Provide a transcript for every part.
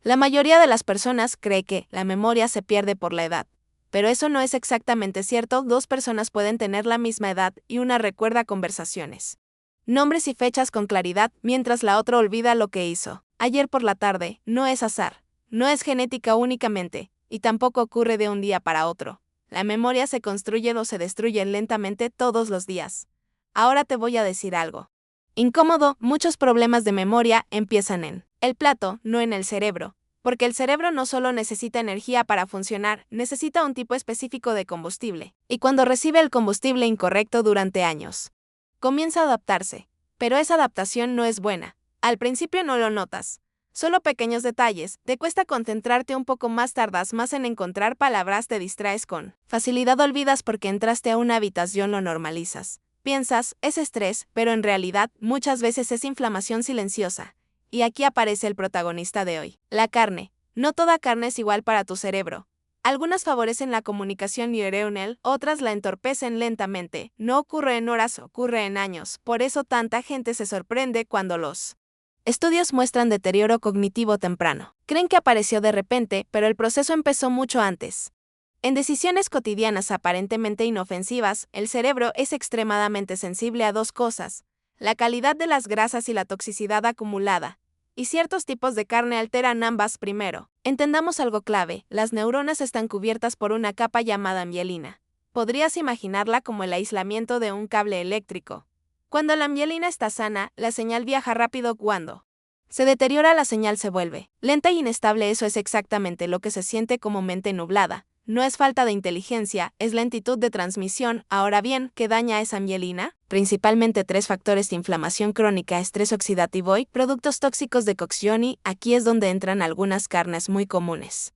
La mayoría de las personas cree que la memoria se pierde por la edad. Pero eso no es exactamente cierto. Dos personas pueden tener la misma edad y una recuerda conversaciones, nombres y fechas con claridad, mientras la otra olvida lo que hizo ayer por la tarde. No es azar, no es genética únicamente, y tampoco ocurre de un día para otro. La memoria se construye o se destruye lentamente todos los días. Ahora te voy a decir algo incómodo. Muchos problemas de memoria empiezan en el plato, no en el cerebro. Porque el cerebro no solo necesita energía para funcionar, necesita un tipo específico de combustible. Y cuando recibe el combustible incorrecto durante años, comienza a adaptarse. Pero esa adaptación no es buena. Al principio no lo notas. Solo pequeños detalles, te cuesta concentrarte un poco más, tardas más en encontrar palabras, te distraes con facilidad, olvidas porque entraste a una habitación, lo normalizas. Piensas, es estrés, pero en realidad muchas veces es inflamación silenciosa. Y aquí aparece el protagonista de hoy, la carne. No toda carne es igual para tu cerebro. Algunas favorecen la comunicación neuronal, otras la entorpecen lentamente. No ocurre en horas, ocurre en años. Por eso tanta gente se sorprende cuando los estudios muestran deterioro cognitivo temprano. Creen que apareció de repente, pero el proceso empezó mucho antes. En decisiones cotidianas aparentemente inofensivas, el cerebro es extremadamente sensible a dos cosas: la calidad de las grasas y la toxicidad acumulada. Y ciertos tipos de carne alteran ambas. Primero, entendamos algo clave: las neuronas están cubiertas por una capa llamada mielina. Podrías imaginarla como el aislamiento de un cable eléctrico. Cuando la mielina está sana, la señal viaja rápido. Cuando se deteriora, la señal se vuelve lenta e inestable. Eso es exactamente lo que se siente como mente nublada. No es falta de inteligencia, es lentitud de transmisión. Ahora bien, ¿qué daña esa mielina? Principalmente tres factores de inflamación crónica: estrés oxidativo y productos tóxicos de cocción. Y aquí es donde entran algunas carnes muy comunes.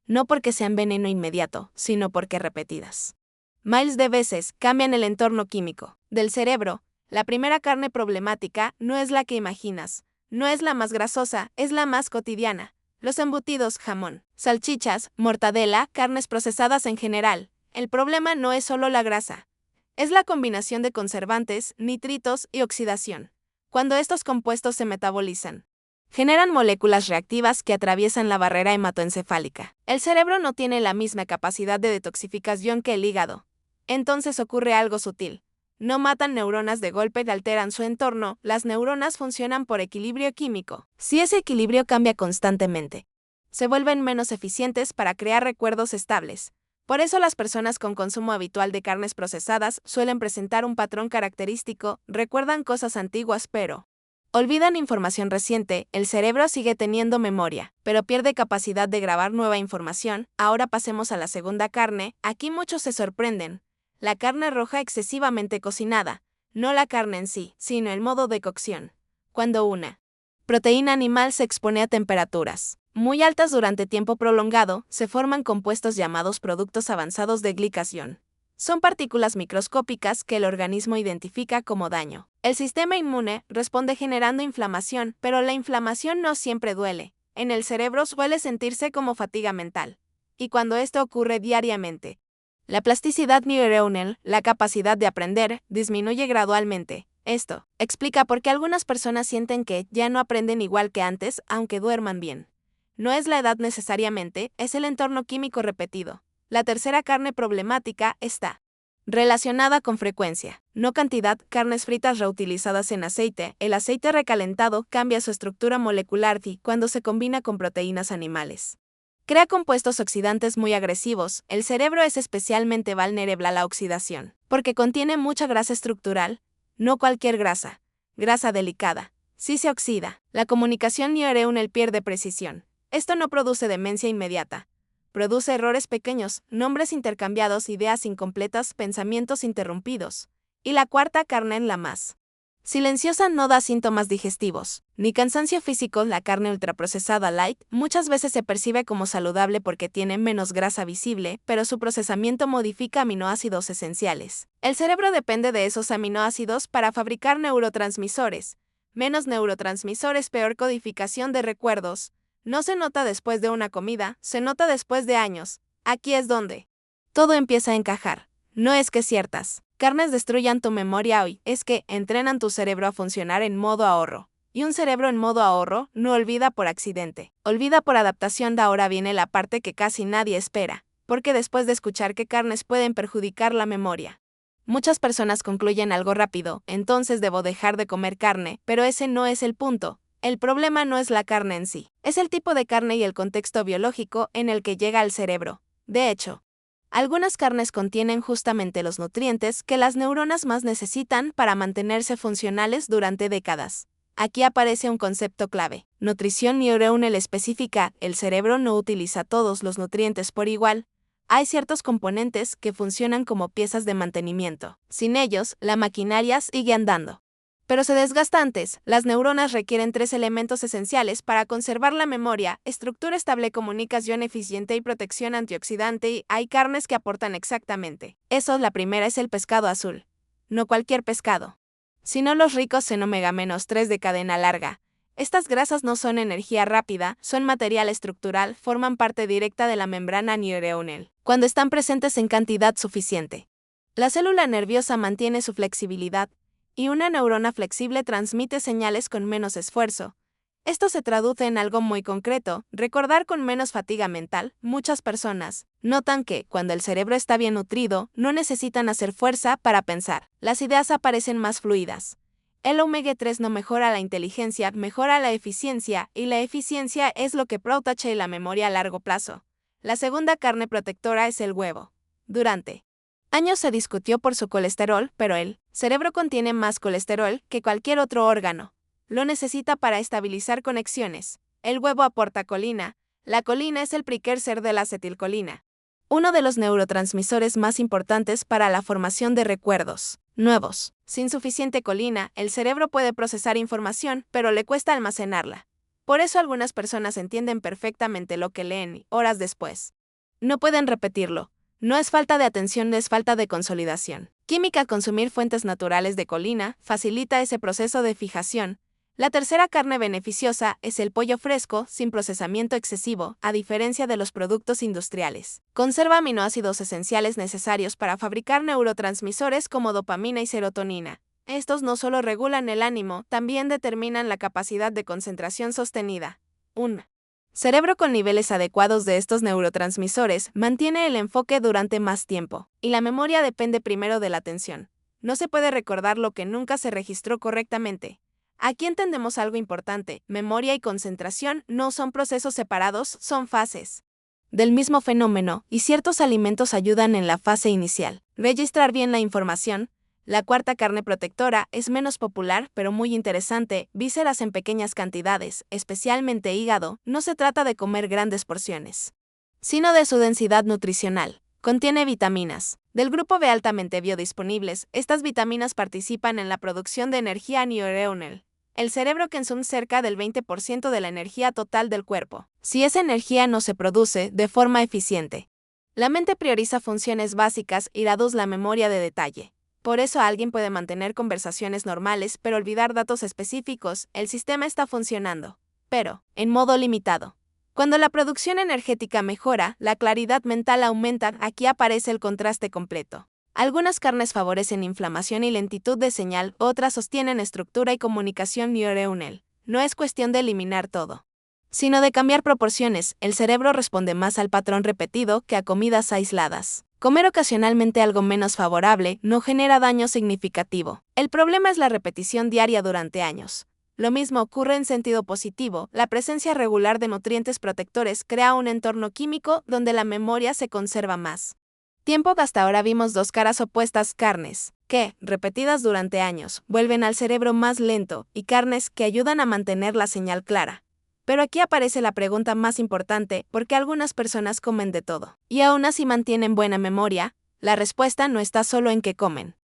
No porque sean veneno inmediato, sino porque repetidas miles de veces cambian el entorno químico del cerebro. La primera carne problemática no es la que imaginas, no es la más grasosa, es la más cotidiana. Los embutidos, jamón, salchichas, mortadela, carnes procesadas en general. El problema no es solo la grasa, es la combinación de conservantes, nitritos y oxidación. Cuando estos compuestos se metabolizan, generan moléculas reactivas que atraviesan la barrera hematoencefálica. El cerebro no tiene la misma capacidad de detoxificación que el hígado. Entonces ocurre algo sutil. No matan neuronas de golpe y alteran su entorno. Las neuronas funcionan por equilibrio químico. Si ese equilibrio cambia constantemente, se vuelven menos eficientes para crear recuerdos estables. Por eso las personas con consumo habitual de carnes procesadas suelen presentar un patrón característico: recuerdan cosas antiguas pero olvidan información reciente. El cerebro sigue teniendo memoria, pero pierde capacidad de grabar nueva información. Ahora pasemos a la segunda carne. Aquí muchos se sorprenden: la carne roja excesivamente cocinada. No la carne en sí, sino el modo de cocción. Cuando una proteína animal se expone a temperaturas muy altas durante tiempo prolongado, se forman compuestos llamados productos avanzados de glicación. Son partículas microscópicas que el organismo identifica como daño. El sistema inmune responde generando inflamación, pero la inflamación no siempre duele. En el cerebro suele sentirse como fatiga mental. Y cuando esto ocurre diariamente, la plasticidad neuronal, la capacidad de aprender, disminuye gradualmente. Esto explica por qué algunas personas sienten que ya no aprenden igual que antes, aunque duerman bien. No es la edad necesariamente, es el entorno químico repetido. La tercera carne problemática está relacionada con frecuencia, no cantidad. Carnes fritas reutilizadas en aceite. El aceite recalentado cambia su estructura molecular y, cuando se combina con proteínas animales, crea compuestos oxidantes muy agresivos. El cerebro es especialmente vulnerable a la oxidación, porque contiene mucha grasa estructural, no cualquier grasa, grasa delicada. Si se oxida, la comunicación neuronal pierde precisión. Esto no produce demencia inmediata. Produce errores pequeños, nombres intercambiados, ideas incompletas, pensamientos interrumpidos. Y la cuarta carne, en la más silenciosa, no da síntomas digestivos, ni cansancio físico. La carne ultraprocesada light muchas veces se percibe como saludable porque tiene menos grasa visible, pero su procesamiento modifica aminoácidos esenciales. El cerebro depende de esos aminoácidos para fabricar neurotransmisores. Menos neurotransmisores, peor codificación de recuerdos. No se nota después de una comida, se nota después de años. Aquí es donde todo empieza a encajar. No es que ciertas carnes destruyan tu memoria hoy, es que entrenan tu cerebro a funcionar en modo ahorro. Y un cerebro en modo ahorro no olvida por accidente, olvida por adaptación. De ahora viene la parte que casi nadie espera, porque después de escuchar que carnes pueden perjudicar la memoria, muchas personas concluyen algo rápido: entonces debo dejar de comer carne, pero ese no es el punto. El problema no es la carne en sí, es el tipo de carne y el contexto biológico en el que llega al cerebro. De hecho, algunas carnes contienen justamente los nutrientes que las neuronas más necesitan para mantenerse funcionales durante décadas. Aquí aparece un concepto clave: nutrición neuronal específica. El cerebro no utiliza todos los nutrientes por igual. Hay ciertos componentes que funcionan como piezas de mantenimiento. Sin ellos, la maquinaria sigue andando, pero se desgasta antes. Las neuronas requieren 3 elementos esenciales para conservar la memoria: estructura estable, comunicación eficiente y protección antioxidante. Y hay carnes que aportan exactamente eso. La primera es el pescado azul. No cualquier pescado, sino los ricos en omega-3 de cadena larga. Estas grasas no son energía rápida, son material estructural, forman parte directa de la membrana neuronal, cuando están presentes en cantidad suficiente. La célula nerviosa mantiene su flexibilidad, y una neurona flexible transmite señales con menos esfuerzo. Esto se traduce en algo muy concreto: recordar con menos fatiga mental. Muchas personas notan que, cuando el cerebro está bien nutrido, no necesitan hacer fuerza para pensar. Las ideas aparecen más fluidas. El omega-3 no mejora la inteligencia, mejora la eficiencia, y la eficiencia es lo que protege la memoria a largo plazo. La segunda carne protectora es el huevo. Durante años se discutió por su colesterol, pero el cerebro contiene más colesterol que cualquier otro órgano. Lo necesita para estabilizar conexiones. El huevo aporta colina. La colina es el precursor de la acetilcolina, uno de los neurotransmisores más importantes para la formación de recuerdos nuevos. Sin suficiente colina, el cerebro puede procesar información, pero le cuesta almacenarla. Por eso algunas personas entienden perfectamente lo que leen y, horas después, no pueden repetirlo. No es falta de atención, es falta de consolidación química. Consumir fuentes naturales de colina facilita ese proceso de fijación. La tercera carne beneficiosa es el pollo fresco, sin procesamiento excesivo. A diferencia de los productos industriales, conserva aminoácidos esenciales necesarios para fabricar neurotransmisores como dopamina y serotonina. Estos no solo regulan el ánimo, también determinan la capacidad de concentración sostenida. Un cerebro con niveles adecuados de estos neurotransmisores mantiene el enfoque durante más tiempo, y la memoria depende primero de la atención. No se puede recordar lo que nunca se registró correctamente. Aquí entendemos algo importante: memoria y concentración no son procesos separados, son fases del mismo fenómeno, y ciertos alimentos ayudan en la fase inicial. Registrar bien la información. La cuarta carne protectora es menos popular, pero muy interesante: vísceras en pequeñas cantidades, especialmente hígado. No se trata de comer grandes porciones, sino de su densidad nutricional. Contiene vitaminas del grupo B altamente biodisponibles. Estas vitaminas participan en la producción de energía neuronal. El cerebro consume cerca del 20% de la energía total del cuerpo. Si esa energía no se produce de forma eficiente, la mente prioriza funciones básicas y reduce la memoria de detalle. Por eso alguien puede mantener conversaciones normales pero olvidar datos específicos. El sistema está funcionando, pero en modo limitado. Cuando la producción energética mejora, la claridad mental aumenta. Aquí aparece el contraste completo. Algunas carnes favorecen inflamación y lentitud de señal, otras sostienen estructura y comunicación neuronal. No es cuestión de eliminar todo, sino de cambiar proporciones. El cerebro responde más al patrón repetido que a comidas aisladas. Comer ocasionalmente algo menos favorable no genera daño significativo. El problema es la repetición diaria durante años. Lo mismo ocurre en sentido positivo. La presencia regular de nutrientes protectores crea un entorno químico donde la memoria se conserva más tiempo. Hasta ahora vimos dos caras opuestas: carnes que, repetidas durante años, vuelven al cerebro más lento, y carnes que ayudan a mantener la señal clara. Pero aquí aparece la pregunta más importante: ¿por qué algunas personas comen de todo y aún así mantienen buena memoria? La respuesta no está solo en qué comen,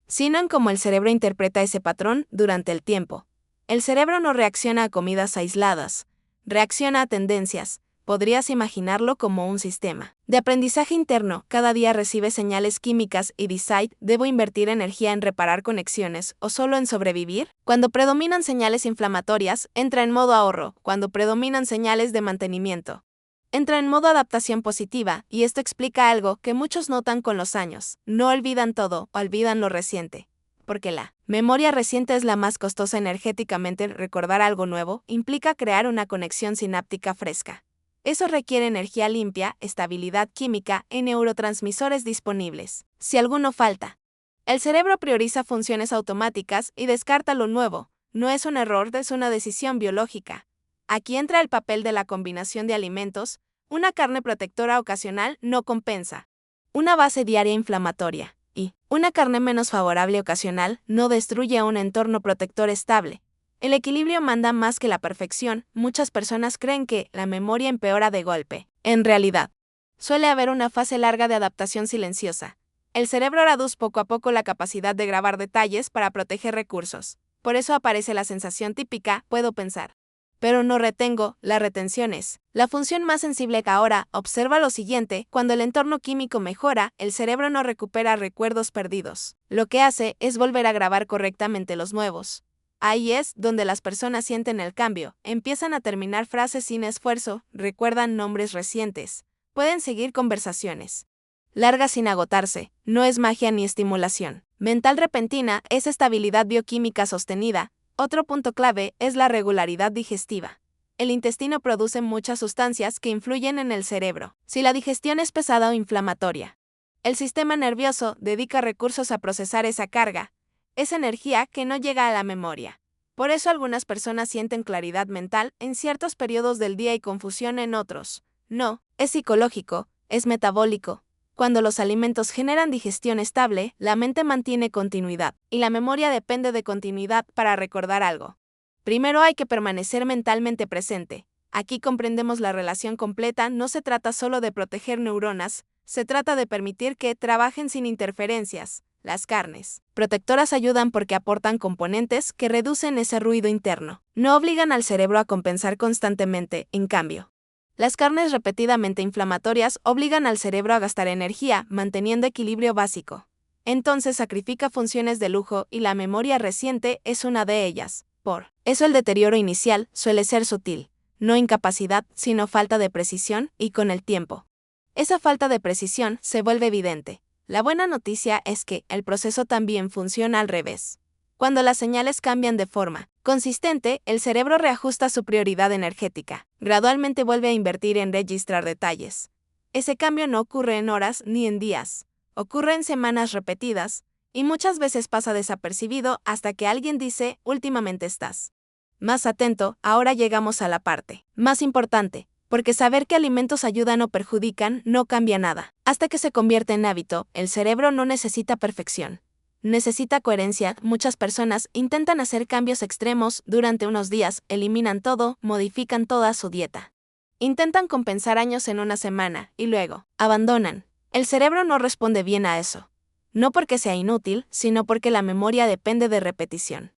sino en cómo el cerebro interpreta ese patrón durante el tiempo. El cerebro no reacciona a comidas aisladas, reacciona a tendencias. Podrías imaginarlo como un sistema de aprendizaje interno. Cada día recibe señales químicas y decide: ¿debo invertir energía en reparar conexiones o solo en sobrevivir? Cuando predominan señales inflamatorias, entra en modo ahorro. Cuando predominan señales de mantenimiento, entra en modo adaptación positiva. Y esto explica algo que muchos notan con los años: no olvidan todo, olvidan lo reciente. Porque la memoria reciente es la más costosa energéticamente. Recordar algo nuevo implica crear una conexión sináptica fresca. Eso requiere energía limpia, estabilidad química y neurotransmisores disponibles. Si alguno falta, el cerebro prioriza funciones automáticas y descarta lo nuevo. No es un error, es una decisión biológica. Aquí entra el papel de la combinación de alimentos. Una carne protectora ocasional no compensa una base diaria inflamatoria, y una carne menos favorable ocasional no destruye un entorno protector estable. El equilibrio manda más que la perfección. Muchas personas creen que la memoria empeora de golpe. En realidad, suele haber una fase larga de adaptación silenciosa. El cerebro reduce poco a poco la capacidad de grabar detalles para proteger recursos. Por eso aparece la sensación típica, puedo pensar, pero no retengo. La retención es la función más sensible que ahora. Observa lo siguiente: cuando el entorno químico mejora, el cerebro no recupera recuerdos perdidos. Lo que hace es volver a grabar correctamente los nuevos. Ahí es donde las personas sienten el cambio, empiezan a terminar frases sin esfuerzo, recuerdan nombres recientes, pueden seguir conversaciones largas sin agotarse. No es magia ni estimulación mental repentina, es estabilidad bioquímica sostenida. Otro punto clave es la regularidad digestiva. El intestino produce muchas sustancias que influyen en el cerebro. Si la digestión es pesada o inflamatoria, el sistema nervioso dedica recursos a procesar esa carga, esa energía que no llega a la memoria. Por eso algunas personas sienten claridad mental en ciertos periodos del día y confusión en otros. No, es psicológico, es metabólico. Cuando los alimentos generan digestión estable, la mente mantiene continuidad, y la memoria depende de continuidad para recordar algo. Primero hay que permanecer mentalmente presente. Aquí comprendemos la relación completa. No se trata solo de proteger neuronas, se trata de permitir que trabajen sin interferencias. Las carnes protectoras ayudan porque aportan componentes que reducen ese ruido interno. No obligan al cerebro a compensar constantemente, en cambio, las carnes repetidamente inflamatorias obligan al cerebro a gastar energía, manteniendo equilibrio básico. Entonces sacrifica funciones de lujo y la memoria reciente es una de ellas. Por eso el deterioro inicial suele ser sutil, no incapacidad, sino falta de precisión, y con el tiempo, esa falta de precisión se vuelve evidente. La buena noticia es que el proceso también funciona al revés. Cuando las señales cambian de forma consistente, el cerebro reajusta su prioridad energética. Gradualmente vuelve a invertir en registrar detalles. Ese cambio no ocurre en horas ni en días. Ocurre en semanas repetidas, y muchas veces pasa desapercibido hasta que alguien dice: últimamente estás más atento. Ahora llegamos a la parte más importante, porque saber qué alimentos ayudan o perjudican no cambia nada. Hasta que se convierte en hábito, el cerebro no necesita perfección. Necesita coherencia. Muchas personas intentan hacer cambios extremos durante unos días, eliminan todo, modifican toda su dieta. Intentan compensar años en una semana, y luego abandonan. El cerebro no responde bien a eso. No porque sea inútil, sino porque la memoria depende de repetición,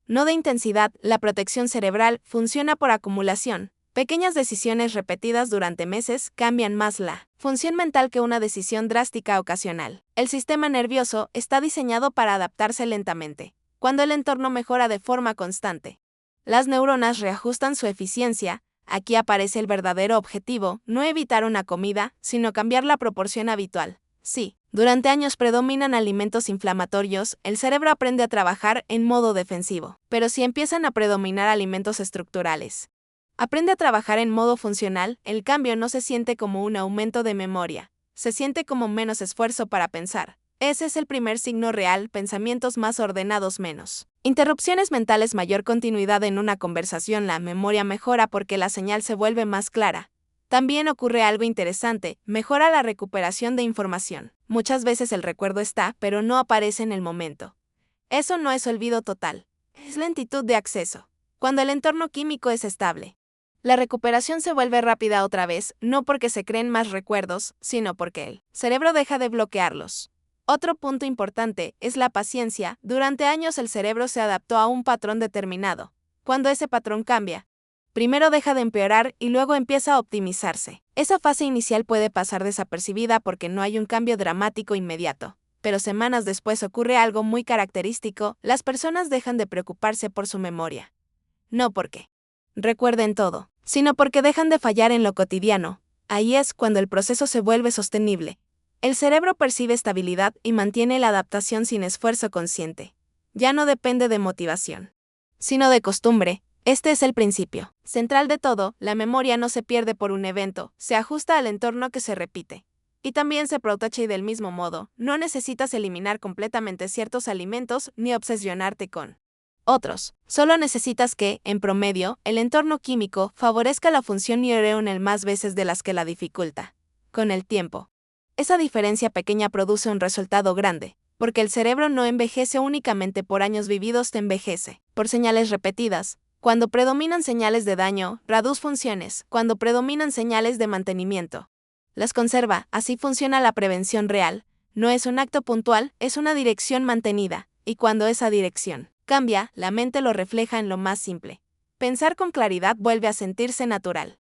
no de intensidad. La protección cerebral funciona por acumulación. Pequeñas decisiones repetidas durante meses cambian más la función mental que una decisión drástica ocasional. El sistema nervioso está diseñado para adaptarse lentamente. Cuando el entorno mejora de forma constante, las neuronas reajustan su eficiencia. Aquí aparece el verdadero objetivo: no evitar una comida, sino cambiar la proporción habitual. Sí, durante años predominan alimentos inflamatorios, el cerebro aprende a trabajar en modo defensivo. Pero si empiezan a predominar alimentos estructurales, aprende a trabajar en modo funcional. El cambio no se siente como un aumento de memoria, se siente como menos esfuerzo para pensar. Ese es el primer signo real: pensamientos más ordenados, menos interrupciones mentales, mayor continuidad en una conversación. La memoria mejora porque la señal se vuelve más clara. También ocurre algo interesante: mejora la recuperación de información. Muchas veces el recuerdo está, pero no aparece en el momento. Eso no es olvido total, es lentitud de acceso. Cuando el entorno químico es estable, la recuperación se vuelve rápida otra vez, no porque se creen más recuerdos, sino porque el cerebro deja de bloquearlos. Otro punto importante es la paciencia. Durante años el cerebro se adaptó a un patrón determinado. Cuando ese patrón cambia, primero deja de empeorar y luego empieza a optimizarse. Esa fase inicial puede pasar desapercibida porque no hay un cambio dramático inmediato. Pero semanas después ocurre algo muy característico: las personas dejan de preocuparse por su memoria. No porque recuerden todo, sino porque dejan de fallar en lo cotidiano. Ahí es cuando el proceso se vuelve sostenible. El cerebro percibe estabilidad y mantiene la adaptación sin esfuerzo consciente. ya no depende de motivación, sino de costumbre. Este es el principio central de todo: la memoria no se pierde por un evento, se ajusta al entorno que se repite. Y también se protege y del mismo modo, no necesitas eliminar completamente ciertos alimentos ni obsesionarte con otros. Solo necesitas que, en promedio, el entorno químico favorezca la función neuronal más veces de las que la dificulta. Con el tiempo, esa diferencia pequeña produce un resultado grande, porque el cerebro no envejece únicamente por años vividos, te envejece por señales repetidas. Cuando predominan señales de daño, reduce funciones; cuando predominan señales de mantenimiento, las conserva. Así funciona la prevención real. No es un acto puntual, es una dirección mantenida, y cuando esa dirección cambia, la mente lo refleja en lo más simple. Pensar con claridad vuelve a sentirse natural.